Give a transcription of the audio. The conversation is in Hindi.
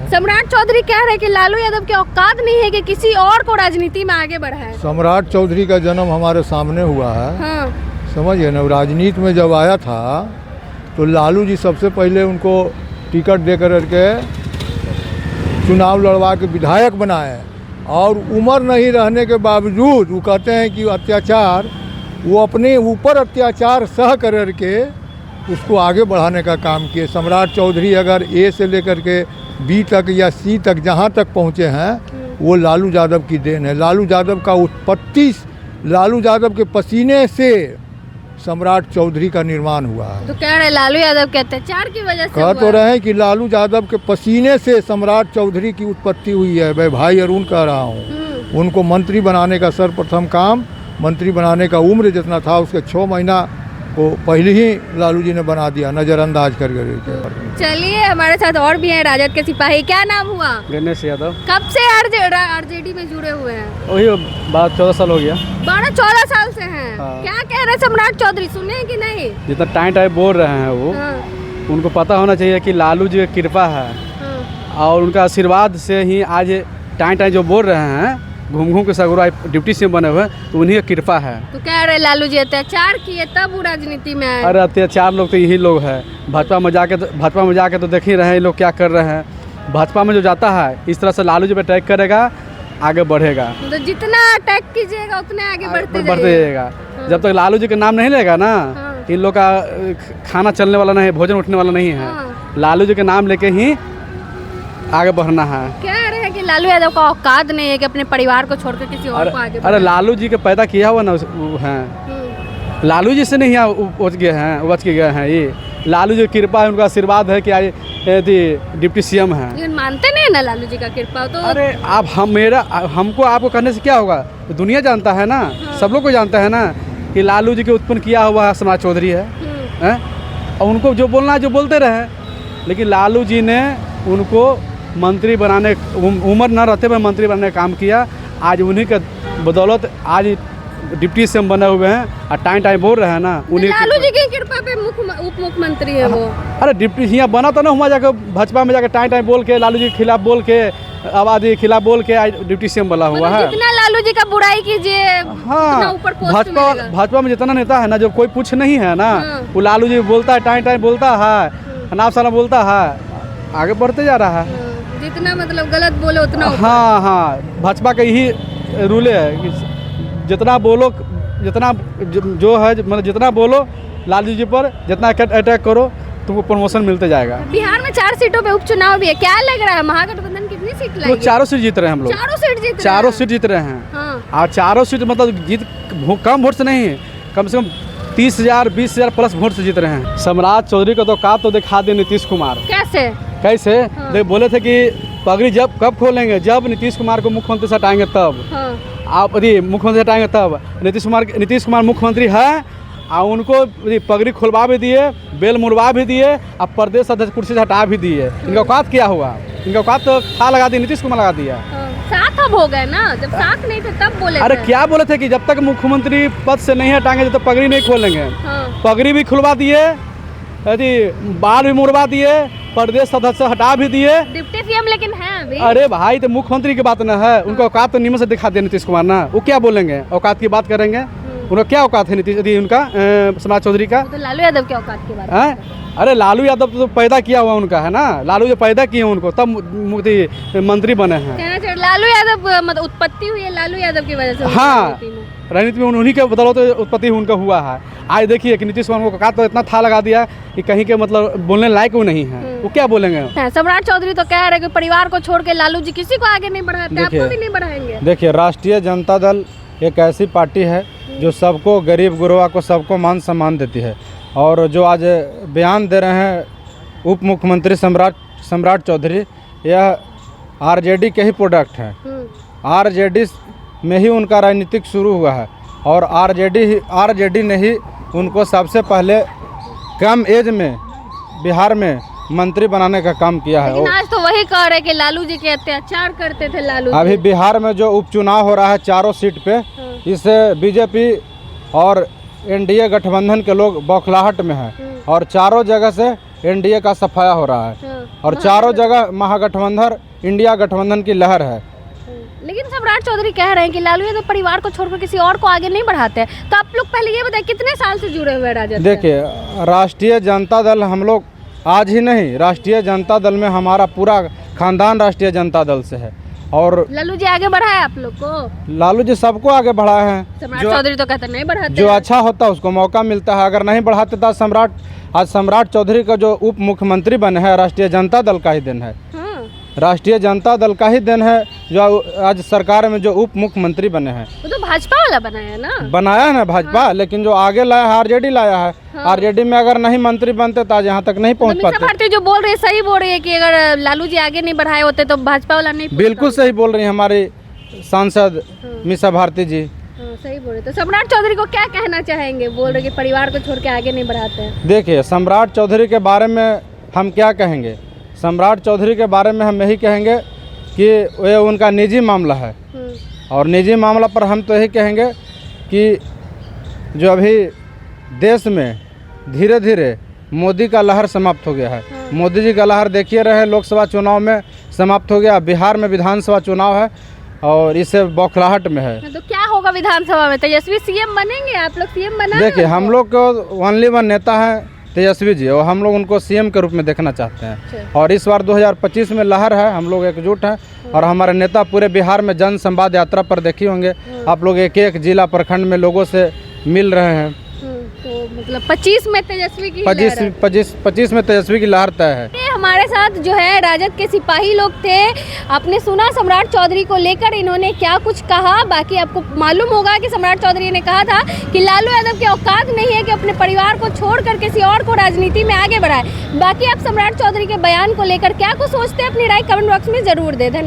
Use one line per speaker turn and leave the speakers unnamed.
सम्राट चौधरी कह रहे हैं कि लालू यादव की औकात नहीं है कि किसी और को राजनीति में आगे बढ़ाए।
सम्राट चौधरी का जन्म हमारे सामने हुआ है।
हाँ।
समझिए ना, राजनीति में जब आया था तो लालू जी सबसे पहले उनको टिकट दे करके चुनाव लड़वा के विधायक बनाए, और उम्र नहीं रहने के बावजूद वो कहते हैं कि अत्याचार, वो अपने ऊपर अत्याचार सह करके उसको आगे बढ़ाने का काम किए। सम्राट चौधरी अगर ए से लेकर के बी तक या सी तक जहाँ तक पहुँचे हैं वो लालू यादव की देन है। लालू यादव का उत्पत्ति, लालू यादव के पसीने से सम्राट चौधरी का निर्माण हुआ है।
तो कह रहे लालू यादव के अत्याचार की वजह से
कह तो रहे हैं कि लालू यादव के पसीने से सम्राट चौधरी की उत्पत्ति हुई है। मैं भाई अरुण कह रहा हूँ, उनको मंत्री बनाने का सर्वप्रथम काम, मंत्री बनाने का उम्र जितना था उसके 6 महीना को पहले ही लालू जी ने बना दिया, नज़रअंदाज कर गए।
चलिए, हमारे साथ और भी हैं राजद के सिपाही। क्या नाम हुआ?
गणेश यादव।
कब से आरजेडी में जुड़े हुए हैं?
वही 12-14 साल हो गया।
12-14 साल से हैं।
हाँ।
क्या कह रहे सम्राट चौधरी, सुने कि नहीं?
जितना टाइम बोल रहे हैं वो, उनको पता होना चाहिए कि लालू जी की कृपा है और उनका आशीर्वाद से ही आज टाइम जो बोल रहे हैं, घूम घूम के सगुरा डिप्टी सीएम बने हुए, तो उन्हीं की कृपा है।
तो कह रहे लालू जी अत्याचार किए तब वो राजनीति में आए।
अरे अत्याचार लोग तो यही लोग हैं। भाजपा में जाके तो देख ही रहे हैं ये लोग क्या कर रहे हैं। भाजपा में जो जाता है इस तरह से लालू जी पे अटैक करेगा, आगे बढ़ेगा।
तो जितना अटैक कीजिएगा उतने आगे बढ़ते
जाइएगा। जब तक लालू जी का नाम नहीं लेगा ना, इन लोग का खाना चलने वाला नहीं है, भोजन उठने वाला नहीं है। लालू जी के नाम लेके ही आगे बढ़ना है।
कह रहे हैं कि लालू यादव का औकात नहीं है कि अपने परिवार को छोड़कर किसी और को आगे
अरे लालू जी के पैदा किया हुआ ना है, लालू जी से नहीं उबच के गए हैं। ये लालू जी की कृपा है, उनका आशीर्वाद है कि आज डिप्टी सीएम है।
लेकिन मानते नहीं ना लालू जी का कृपा तो।
अरे आप हमको आपको करने से क्या होगा? दुनिया जानता है ना, सब लोग को जानता है ना कि लालू जी के उत्पन्न किया हुआ सम्राट चौधरी है। और उनको जो बोलना है जो बोलते रहे, लेकिन लालू जी ने उनको मंत्री बनाने, उम्र न रहते हुए मंत्री बनाने का काम किया। आज उन्हीं के बदौलत आज डिप्टी सीएम बने हुए हैं और टाइम बोल रहे हैं ना, उन्हीं
लालू जी की कृपा पे उप मुख्यमंत्री है वो।
अरे डिप्टी यहाँ बना तो ना हुआ, जाकर भाजपा में जाकर टाइम बोल के, लालू जी के खिलाफ बोल के, आबादी के खिलाफ बोल के आज डिप्टी सीएम बना हुआ है।
जितना लालू जी का बुराई कीजिए,
हाँ,
ऊपर
भाजपा में जितना नेता है ना, जो कोई पूछ नहीं है ना, वो लालू जी बोलता है, टाइम बोलता है, अनाप शनाप बोलता है, आगे बढ़ते जा रहा है।
जितना मतलब गलत बोले उतना।
हाँ, भाजपा का यही रूल है कि जितना बोलो, जितना जो है मतलब जितना बोलो लालू जी पर, जितना अटैक करो तुमको प्रमोशन मिलते जाएगा।
बिहार में 4 सीटों पे उपचुनाव भी है, क्या लग रहा है महागठबंधन कितनी सीट लाएगी?
तो 4 सीट जीत रहे हैं हम लोग। 4 सीट जीत रहे हैं। और 4 सीट मतलब जीत कम वोट से नहीं है, कम से कम 30,000 20,000 प्लस वोट से जीत रहे हैं। सम्राट चौधरी को तो दिखा दे नीतीश कुमार। कैसे? देख बोले थे कि पगड़ी कब खोलेंगे, जब नीतीश कुमार को मुख्यमंत्री से हटाएंगे तब। आप यदि मुख्यमंत्री हटाएंगे तब। नीतीश कुमार मुख्यमंत्री है और उनको पगड़ी खुलवा भी दिए, बेल मुड़वा भी दिए और प्रदेश अध्यक्ष कुर्सी से हटा भी दिए। इनका औकात क्या हुआ? इनका औकात तो था लगा दी, नीतीश कुमार लगा दिया।
साथ अब हो गए ना, जब साथ नहीं थे तब बोले।
अरे क्या बोले थे कि जब तक मुख्यमंत्री पद से नहीं हटाएंगे जब तक पगड़ी नहीं खोलेंगे। पगड़ी भी खुलवा दिए, यदि बाल भी मुड़वा दिए, प्रदेश सदस्य हटा भी दिए।
डिप्टी सीएम लेकिन है अभी। अरे
भाई, तो मुख्यमंत्री की बात न है, उनका औकात तो नीमन से दिखा दिया नीतीश कुमार ना। वो क्या बोलेंगे? औकात की बात करेंगे, उनका क्या औकात है नीतीश उनका सम्राट चौधरी का?
तो लालू यादव की औकात की बात
है। अरे लालू यादव तो पैदा किया हुआ उनका है ना, लालू जो पैदा किए उनको तब मंत्री बने हैं।
लालू यादव मतलब उत्पत्ति हुई है लालू यादव की वजह से।
हाँ, राजनीति में उन्हीं के बदौलत उत्पत्ति उनका हुआ है। आज देखिए कि नीतीश कुमार को औकात तो इतना था लगा दिया कि कहीं के मतलब बोलने लायक वो नहीं है। वो क्या बोलेंगे?
सम्राट चौधरी तो कह रहे कि परिवार को छोड़ के लालू जी किसी को आगे नहीं बढ़ाते, आपको भी नहीं बढ़ाएंगे।
देखिए, राष्ट्रीय जनता दल एक ऐसी पार्टी है जो सबको, गरीब गुरबा को सबको मान सम्मान देती है। और जो आज बयान दे रहे हैं उप मुख्यमंत्री सम्राट चौधरी, यह आरजेडी के ही प्रोडक्ट हैं। आरजेडी में ही उनका राजनीतिक शुरू हुआ है और आरजेडी ने ही उनको सबसे पहले कम एज में बिहार में मंत्री बनाने का काम किया है।
आज तो वही कह रहे कि लालू जी के अत्याचार करते थे लालू जी।
अभी बिहार में जो उपचुनाव हो रहा है 4 सीट पे, इससे बीजेपी और एनडीए गठबंधन के लोग बौखलाहट में हैं और चारों जगह से एनडीए का सफाया हो रहा है
हाँ,
और चारों जगह महागठबंधन इंडिया गठबंधन की लहर है।
लेकिन सम्राट चौधरी कह रहे हैं कि लालू यादव परिवार को छोड़कर किसी और को आगे नहीं बढ़ाते हैं। तो आप लोग पहले ये बताएं कितने साल से जुड़े हुए हैं राजद से?
देखिए, राष्ट्रीय जनता दल हम लोग आज ही नहीं, राष्ट्रीय जनता दल में हमारा पूरा खानदान राष्ट्रीय जनता दल से है। और
लालू जी आगे बढ़ाए आप लोग को?
लालू जी सबको आगे बढ़ाए हैं।
सम्राट चौधरी तो कहते नहीं बढ़ाते
जो
हैं।
अच्छा होता है उसको मौका मिलता है, अगर नहीं बढ़ाते तो आज सम्राट चौधरी का जो उप मुख्यमंत्री बने हैं राष्ट्रीय जनता दल का ही दिन है।
हाँ,
राष्ट्रीय जनता दल का ही दिन है जो आज सरकार में जो उप मुख्यमंत्री बने हैं।
वो तो भाजपा वाला बनाया ना?
बनाया है ना भाजपा, लेकिन जो आगे लाया है आरजेडी लाया है। आरजेडी में अगर नहीं मंत्री बनते तो आज यहाँ तक नहीं पहुँच
मीसा
पाते।
भारती जो बोल रही है सही बोल रही है कि अगर लालू जी आगे नहीं बढ़ाए होते तो भाजपा वाला नहीं
बिल्कुल सही बोल रही है हमारी सांसद मीसा भारती जी।
हाँ, सही बोल रहे। तो सम्राट चौधरी को क्या कहना चाहेंगे? बोल रहे कि परिवार को छोड़ के आगे नहीं बढ़ाते हैं।
देखिए, सम्राट चौधरी के बारे में हम क्या कहेंगे? सम्राट चौधरी के बारे में हम यही कहेंगे कि ये उनका निजी मामला है और निजी मामला पर हम तो यही कहेंगे कि जो अभी देश में धीरे धीरे मोदी का लहर समाप्त हो गया है। मोदी जी का लहर देखिए रहे, लोकसभा चुनाव में समाप्त हो गया, बिहार में विधानसभा चुनाव है और इससे बौखलाहट में है।
तो क्या होगा विधानसभा में? तेजस्वी सीएम बनेंगे? आप लोग सीएम बना?
देखिए, हम लोग को ओनली वन नेता है तेजस्वी जी और हम लोग उनको सीएम के रूप में देखना चाहते हैं। और इस बार 2025 में लहर है, हम लोग एकजुट हैं और हमारे नेता पूरे बिहार में जन संवाद यात्रा पर देखे होंगे आप लोग, एक एक जिला प्रखंड में लोगों से मिल रहे हैं।
तो मतलब 25 में तेजस्वी की
25 में तेजस्वी की लहर तय है।
हमारे साथ जो है राजद के सिपाही लोग थे। आपने सुना सम्राट चौधरी को लेकर इन्होंने क्या कुछ कहा। बाकी आपको मालूम होगा कि सम्राट चौधरी ने कहा था कि लालू यादव की औकात नहीं है कि अपने परिवार को छोड़कर किसी और को राजनीति में आगे बढ़ाए। बाकी आप सम्राट चौधरी के बयान को लेकर क्या कुछ सोचते हैं अपनी राय कमेंट बॉक्स में जरूर दे दें।